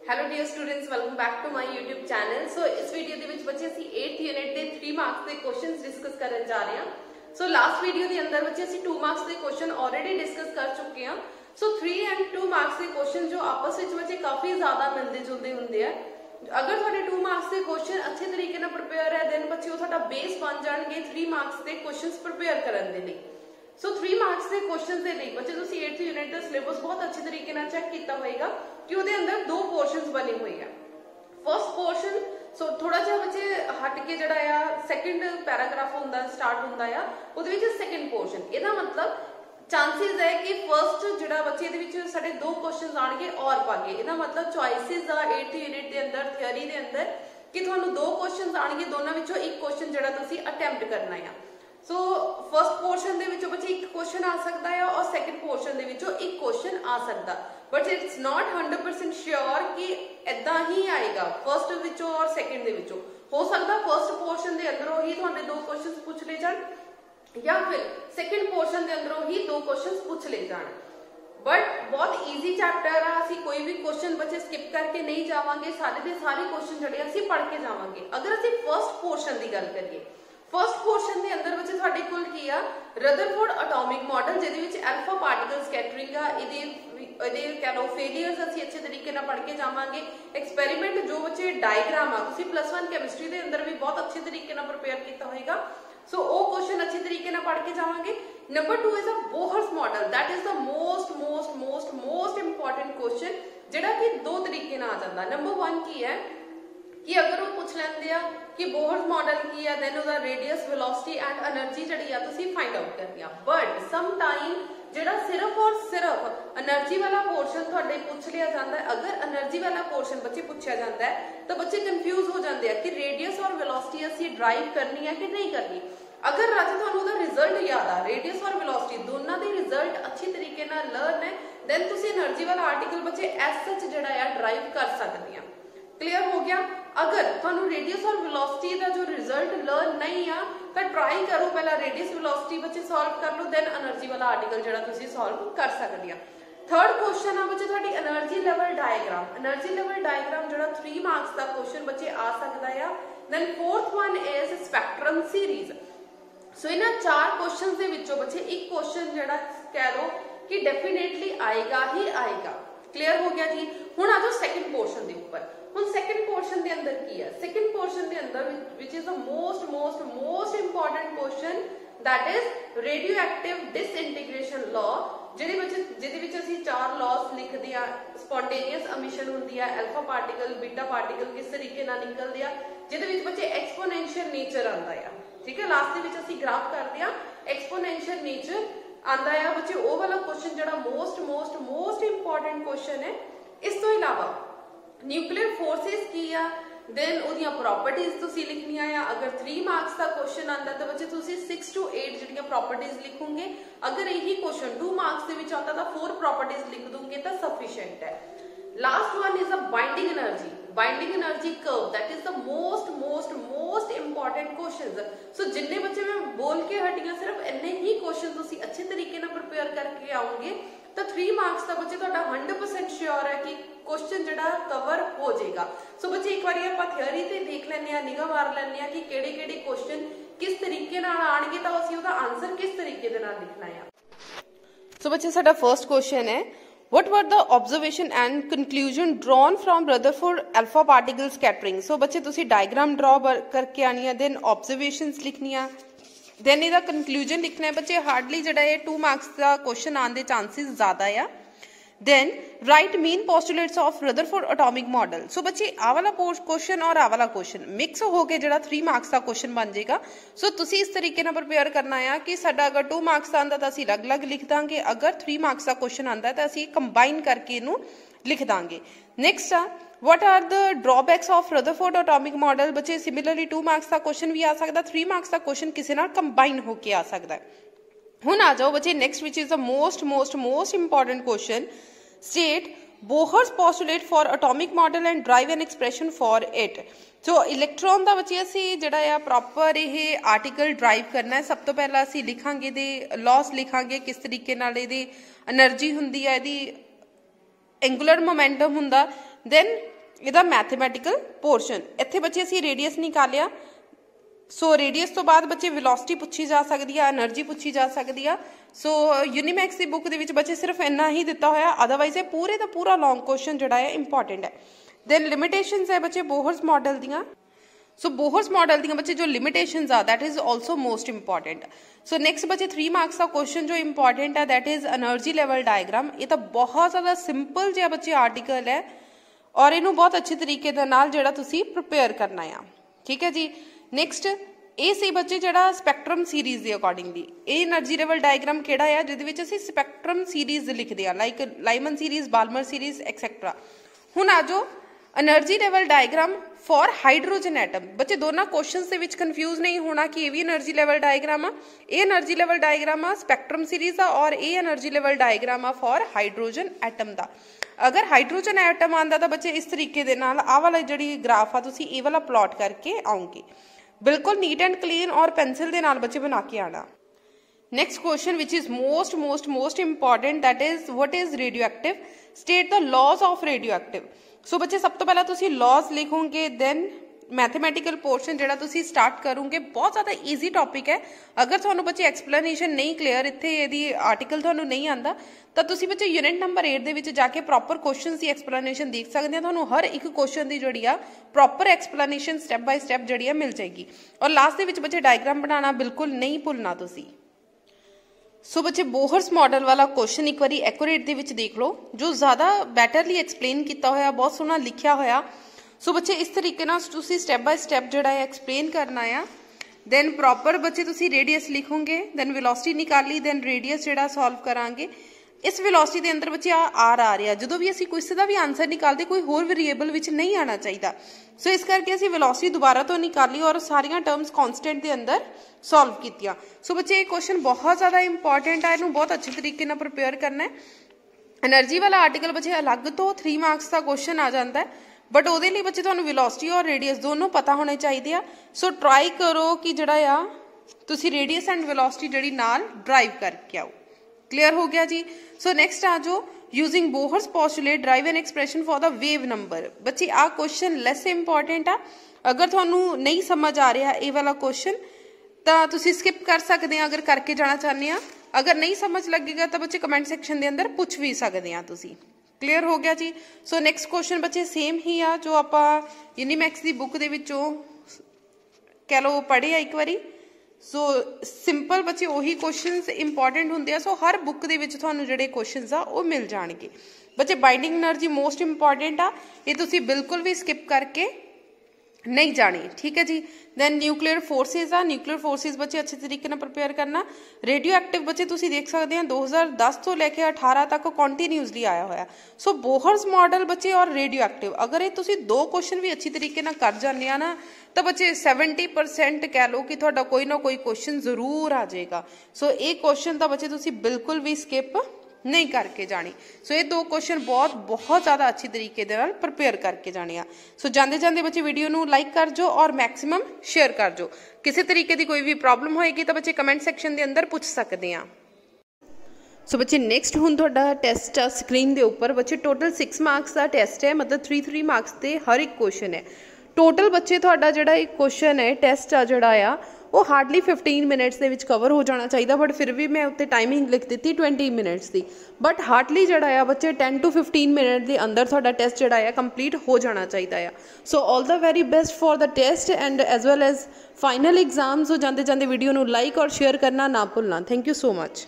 Hello dear students, welcome back to my YouTube channel. So इस video ਦੇ ਵਿੱਚ ਬੱਚੇ ਅਸੀਂ 8th यूनिट ਦੇ 3 ਮਾਰਕਸ ਦੇ ਕੁਐਸਚਨਸ ਡਿਸਕਸ ਕਰਨ ਜਾ ਰਹੇ ਹਾਂ। ਸੋ ਲਾਸਟ ਵੀਡੀਓ ਦੇ ਅੰਦਰ ਬੱਚੇ ਅਸੀਂ 2 ਮਾਰਕਸ ਦੇ ਕੁਐਸਚਨ ਆਲਰੇਡੀ ਡਿਸਕਸ ਕਰ ਚੁੱਕੇ ਹਾਂ। ਸੋ 3 ਐਂਡ 2 ਮਾਰਕਸ ਦੇ ਕੁਐਸਚਨ ਜੋ ਆਪਸ ਵਿੱਚ ਬੱਚੇ ਕਾਫੀ ਜ਼ਿਆਦਾ ਮਿਲਦੇ ਜੁਲਦੇ ਹੁੰਦੇ ਆ। ਅਗਰ ਤੁਹਾਡੇ 2 ਮਾਰਕਸ ਦੇ ਕੁਐਸਚਨ ਅੱਛੇ ਤਰੀਕੇ ਨਾਲ ਪ੍ਰਿਪੇਅਰ ਹੈ ਦੈਨ ਬੱਚੇ ਉਹ ਤੁਹਾਡਾ ਬੇਸ ਬਣ ਜਾਣਗੇ 3 ਮਾਰਕਸ ਦੇ ਕੁਐਸਚਨਸ ਪ੍ਰਿਪੇਅਰ ਕਰਨ ਦੇ ਲਈ। सो 3 मार्क्स के क्वेश्चन के लिए बच्चे तुसी 8th यूनिट का सिलेबस बहुत अच्छे तरीके से चेक किया होगा कि उसके अंदर 2 पोर्शनस बने हुए हैं। फर्स्ट पोर्शन सो थोड़ा जिहा बच्चे हट के जड़ा आ सैकेंड पैराग्राफ होंदा स्टार्ट होंदा आ उहदे विच सैकेंड पोर्शन इहदा मतलब चांसेस है कि फर्स्ट जड़ा बच्चे दे विच साडे 2 क्वेश्चन आणगे और पागे। इहदा मतलब चॉइसेस आ 8th यूनिट के अंदर थ्योरी के अंदर कि तुहानू 2 क्वेश्चन आणगे, दोनों विचों एक क्वेश्चन जड़ा तुसी अटैम्प्ट करना है। सो फर्स्ट पोर्शन दे विचों बच्चे एक क्वेश्चन आ सकता है और सैकेंड पोर्शन दे विचों एक क्वेश्चन आ सकता, बट इट्स नॉट 100% श्योर कि इदा ही आएगा फर्स्ट विचों और सैकेंड दे विचों। हो सकता फर्स्ट पोर्शन दे अंदरों ही तुहाडे 2 क्वेश्चन पूछ ले जाण या फिर सैकेंड पोर्शन दे अंदरों ही 2 क्वेश्चन पूछ ले जाण। बट बहुत ईजी चैप्टर आ, असीं कोई भी क्वेश्चन बच्चे स्किप करके नहीं जावांगे, सारे दे सारे क्वेश्चन जड़े असीं पढ़ के जावांगे। अगर असीं फर्स्ट पोर्शन की गल करिए, फर्स्ट पोर्शन के अंदर बच्चे तुहाडे कोल की आ रदरफोर्ड एटॉमिक मॉडल जिहदे विच अल्फा पार्टिकल स्कैटरिंग आ, इहदे कह लो फेलियर्स असीं अच्छे तरीके नाल पढ़ के जावांगे। एक्सपेरिमेंट जो बच्चे डायग्राम आ तुसीं +1 केमिस्ट्री के अंदर भी बहुत अच्छे तरीके नाल प्रिपेयर किया होएगा। सो वो क्वेश्चन अच्छे तरीके नाल पढ़ के जावांगे। Number 2 is a Bohr's model, that is the most important question जिहड़ा कि 2 तरीके नाल आ जांदा। नंबर 1 की है कि अगर वो पूछ लेंदे आ कि बोहर्स मॉडल की है देन उसदा रेडियस वेलोसिटी एंड एनर्जी जड़ी आ तुसीं फाइंड आउट करनी आ। बट सम टाइम जिहड़ा सिर्फ और सिर्फ एनर्जी वाला पोर्शन तुहाडे पूछ लिया जाता है। अगर एनर्जी वाला पोर्शन बच्चे पूछा जाता है तो बच्चे कंफ्यूज हो जाते हैं कि रेडियस और वेलोसिटी असीं ड्राइव करनी है कि नहीं करनी। अगर राजे तुहानूं उहदा रिजल्ट याद आ, रेडियस और वेलोसिटी दोनों दे रिजल्ट अच्छी तरीके नाल लर्न है देन तुसीं एनर्जी वाला आर्टिकल बच्चे एज सच जिहड़ा आ ड्राइव कर सकदे आ। क्लियर हो गया। अगर तुहानू रेडियस और वेलोसिटी का जो रिजल्ट लर्न नहीं आ तो ट्राई करो पहला रेडियस वेलोसिटी बच्चे सॉल्व कर लो देन एनर्जी वाला आर्टिकल जड़ा तुसी सॉल्व कर सकते हैं। थर्ड क्वेश्चन आ बच्चे तुहाडी energy level diagram. Energy level diagram जड़ा 3 मार्क्स का क्वेश्चन बच्चे आ सकता है। Then fourth one is spectrum series. So इन्हां 4 क्वेश्चन दे विचों बच्चे एक क्वेश्चन जड़ा कह लो कि डेफिनेटली आएगा ही आएगा। क्लियर हो गया जी। हुण आ जाओ सैकेंड पोर्शन दे उपर। ਹੁਣ ਸੈਕੰਡ ਪੋਰਸ਼ਨ ਦੇ ਅੰਦਰ ਕੀ ਹੈ? ਸੈਕੰਡ ਪੋਰਸ਼ਨ ਦੇ ਅੰਦਰ which is the most important question that is radioactive disintegration law ਜਿਹਦੇ ਵਿੱਚ ਅਸੀਂ 4 laws ਲਿਖਦੇ ਆ। spontaneous emission ਹੁੰਦੀ ਹੈ, alpha particle beta particle ਕਿਸ ਤਰੀਕੇ ਨਾਲ ਨਿਕਲਦੇ ਆ, ਜਿਹਦੇ ਵਿੱਚ ਬੱਚੇ exponential nature ਆਂਦਾ ਆ। ਠੀਕ ਹੈ, ਲਾਸਟ ਦੇ ਵਿੱਚ ਅਸੀਂ ਗ੍ਰਾਫ ਕਰਦੇ ਆ exponential nature ਆਂਦਾ ਆ ਬੱਚੇ। ਉਹ ਵਾਲਾ ਕੁਐਸਚਨ ਜਿਹੜਾ most important question ਹੈ। ਇਸ ਤੋਂ ਇਲਾਵਾ न्यूक्लियर फोर्सेस की आ देन ओदियां प्रॉपर्टीज तुसी लिखनियां आ। अगर 3 मार्क्स का क्वेश्चन आंदा तो बच्चे तुसी 6 to 8 जिहड़ियां प्रॉपर्टीज लिखोगे। अगर यही क्वेश्चन 2 मार्क्स दे विच आंदा तो 4 प्रॉपर्टीज लिख दोगे तो सफिशिएंट है। Last one is a binding energy curve, that is the most important questions. So जिन्ने बच्चे मैं बोल के हटियां सिर्फ इन्ने ही क्वेश्चन तुसी अच्छे तरीके नाल प्रिपेयर करके आओगे तो 3 मार्क्स का बच्चे तुहाडा 100% श्योर है कि क्वेश्चन जड़ा कवर हो जाएगा। सो बच्चे एक बार आपां थ्योरी ते देख लैंदे आ, निगाह मार लैंदे आ कि किहड़े क्वेश्चन किस तरीके नाल आणगे तो असीं उहदा आंसर किस तरीके दे नाल लिखना है। सो बच्चे साडा फर्स्ट क्वेश्चन है What were the observation and conclusion drawn from Rutherford alpha particle scattering? So बच्चे तुसी डायग्राम ड्रॉ करके आनी है, देन ऑब्जर्वेशंस लिखनिया, देन इहदा कंक्लूजन लिखना है। बच्चे हार्डली जड़ा है 2 मार्क्स का क्वेश्चन आने के चांसेस ज़्यादा है। Then write main postulates of Rutherford atomic model. So बच्चे आ वाला क्वेश्चन और आ वाला क्वेश्चन मिक्स हो के जड़ा 3 मार्क्स का क्वेश्चन बन जाएगा। सो तुसी इस तरीके नाल प्रिपेयर करना है कि साडा अगर 2 मार्क्स का आंदा तो असीं अलग-अलग लिख दांगे, अगर 3 मार्क्स का क्वेश्चन आंदा तो असीं कंबाइन करके इनू लिख दांगे। नेक्स्ट आ what are the drawbacks of Rutherford atomic model. बच्चे सिमिलरली 2 मार्क्स का क्वेश्चन भी आ सकता, 3 मार्क्स का क्वेश्चन किसी नाल कंबाइन होके आ सकता है। हुण आ जाओ बच्चे next which is the most important question. State Bohr's postulate for atomic model and derive an expression for it. So electron का बच्चे असीं जिहड़ा आ प्रॉपर ये आर्टिकल ड्राइव करना है। सब तो पहला असीं लिखांगे दे लॉस लिखांगे किस तरीके नाल इहदी एनर्जी हुंदी है, इहदी एंगुलर मोमेंटम हुंदा। देन ਇਹਦਾ ਮੈਥਮੈਟਿਕਲ पोर्शन। ਇੱਥੇ ਬੱਚੇ ਅਸੀਂ रेडियस निकालिया। सो रेडियस तो बाद बच्चे वेलोसिटी पूछी जा सकती है, एनर्जी पूछी जा सकती है। सो यूनीमैक्स की बुक के बच्चे सिर्फ इन्ना ही दिता होया, अदरवाइज पूरे का पूरा लॉन्ग क्वेश्चन जोड़ा है इंपॉर्टेंट है। दैन लिमिटेशंस है बच्चे बोहर्स मॉडल दियाँ। सो बोहर्स मॉडल दियाँ बच्चे जो लिमिटेशंस आ that is also most important. So next बच्चे 3 मार्क्स का क्वेश्चन जो इंपॉर्टेंट है that is energy level diagram. ये तो बहुत ज़्यादा सिंपल जो बच्चे आर्टिकल है और इनू बहुत अच्छे तरीके जो तुसी प्रिपेयर करना है। ठीक है जी। नैक्सट ये सी बच्चे जो स्पैक्ट्रम सीरीज़ के अकॉर्डिंगली ये एनर्जी लेवल डायग्राम केड़ा है जिहदे असीं स्पैक्ट्रम सीरीज़ लिखते हैं, like Lyman series, Balmer series etcetera. हुण आ जाओ energy level diagram for hydrogen atom. बच्चे दोनों क्वेश्चंस के विच कन्फ्यूज नहीं होना कि ये भी एनर्जी लेवल डायग्राम आ, ये एनर्जी लेवल डायग्राम आ स्पैक्ट्रम सीरीज़ आ और ये एनर्जी लेवल डायग्राम आ फॉर हाइड्रोजन एटम का। अगर हाइड्रोजन एटम आंदा तो बच्चे इस तरीके दे नाल आ वाला जिहड़ी ग्राफ आ तुसीं ये वाला प्लॉट करके आओगे, बिल्कुल नीट एंड क्लीन और पेंसिल के नाल बच्चे बना के आना। Next question which is most most most important that is what is radioactive, state the laws of radioactive. So बच्चे सब तो पहला तुसी लॉज लिखोगे, देन मैथमैटिकल पोर्शन जो तुसी स्टार्ट करोगे। बहुत ज़्यादा ईजी टॉपिक है। अगर थानू बच्चे एक्सप्लेनेशन नहीं क्लीयर इत्थे यदि आर्टिकल थानू नहीं आता तो तुसी बच्चे यूनिट नंबर 8 दे विच जाके प्रॉपर क्वेश्चन की एक्सप्लेनेशन देख सकते हैं। थानू हर एक क्वेश्चन की जिहड़ी आ proper explanation step by step जिहड़ी मिल जाएगी। और लास्ट दे विच बच्चे डायग्राम बनाना बिल्कुल नहीं भुलना तुसी। सो बच्चे बोहर्स मॉडल वाला क्वेश्चन एक बार एक्यूरेट दे विच देख लो, जो ज़्यादा बैटरली एक्सप्लेन किया होया, बहुत सोहना लिखिया होया। सो बच्चे इस तरीके नाल तुसी स्टैप बाय स्टैप जिहड़ा है एक्सप्लेन करना है। दैन प्रॉपर बच्चे तुसी रेडियस लिखोगे, दैन वेलोसिटी निकाली, दैन रेडियस जिहड़ा सॉल्व करांगे। इस वेलोसिटी के अंदर बच्चे आर आ रहा, जो भी असीं किसी का भी आंसर निकालते कोई होर वेरीएबल विच नहीं आना चाहिए। सो इस करके असीं वेलोसिटी दोबारा तो निकाली और सारियां टर्म्स कॉन्स्टेंट के अंदर सॉल्व कीतियां। सो बच्चे ये क्वेश्चन बहुत ज़्यादा इंपॉर्टेंट है, इन्हूं बहुत अच्छे तरीके नाल प्रिपेयर करना है। एनर्जी वाला आर्टिकल बच्चे अलग तो 3 मार्क्स का क्वेश्चन आ जाता है, बट वो लिए बच्चे तुहानूं वेलोसिटी और रेडियस दोनों पता होने चाहिए। सो ट्राई करो कि जिहड़ा आ तुसीं रेडियस एंड वेलोसिटी जिहड़ी नाल ड्राइव करके आओ। क्लियर हो गया जी। सो नेक्स्ट आ जाओ using Bohr's postulate derive an expression for the wave number. बच्चे आ क्वेश्चन लैस इंपॉर्टेंट आ, अगर थानू नहीं समझ आ रहा ये वाला क्वेश्चन तो तुसी स्किप कर सकते हैं अगर करके जाना चाहते हैं। अगर नहीं समझ लगेगा तो बच्चे कमेंट सैक्शन के अंदर पूछ भी सकते हैं तुसी। क्लीयर हो गया जी। सो नेक्स्ट क्वेश्चन बच्चे सेम ही आ जो आप यूनीमैक्स की बुक के विचों कह लो पढ़े आ एक बारी। सो सिंपल बच्चे उही क्वेश्चन इंपॉर्टेंट होंगे आ। सो हर बुक के विच तुहानूं जिहड़े क्वेश्चन आ वो मिल जाएंगे। बच्चे बाइंडिंग एनर्जी मोस्ट इंपॉर्टेंट आ, ये तुसी बिल्कुल भी स्किप करके नहीं जानी। ठीक है जी। दैन न्यूक्लियर फोर्सेज आ, न्यूक्लियर फोर्सेज बच्चे अच्छे तरीके नाल प्रिपेयर करना। रेडियो एक्टिव बच्चे तुसी देख सकते हैं 2010 तो लेके 18 तक कॉन्टीन्यूसली आया होया। सो बोहर्स मॉडल बच्चे और रेडियो एक्टिव अगर ये तुसी 2 क्वेश्चन भी अच्छी तरीके नाल कर जाने आ ना तो बच्चे 70% कह लो कि थोड़ा कोई ना कोई क्वेश्चन जरूर आ जाएगा। सो ये क्वेश्चन तो बच्चे तुसी बिल्कुल भी स्किप नहीं करके जानी। सो ये 2 क्वेश्चन बहुत ज़्यादा अच्छी तरीके दे नाल प्रिपेयर करके जाने। सो जाते जाते बच्चे वीडियो नू लाइक कर जो और मैक्सिमम शेयर कर जो। किसी तरीके की कोई भी प्रॉब्लम होएगी तो बच्चे कमेंट सैक्शन के अंदर पूछ सकते हैं। सो बच्चे नैक्सट हुण तुहाडा टेस्ट आ स्क्रीन के उपर। बच्चे टोटल 6 मार्क्स का टेस्ट है, मतलब 3 मार्क्स के हर एक क्वेश्चन है। टोटल बच्चे तुहाडा जिहड़ा एक क्वेश्चन है टेस्ट आ जिहड़ा आ वो हार्डली 15 मिनट्स के कवर हो जाना चाहिए, बट फिर भी मैं उत्ते टाइमिंग लिख दी 20 मिनट्स की। बट हार्डली जिहड़ा आ बच्चे 10 to 15 मिनट के अंदर तुहाडा टेस्ट जिहड़ा आ कंप्लीट हो जाना चाहिए। So all the very best for the test and as well as final exam. So जाते जाते वीडियो नू लाइक और शेयर करना ना भुलना। Thank you so much.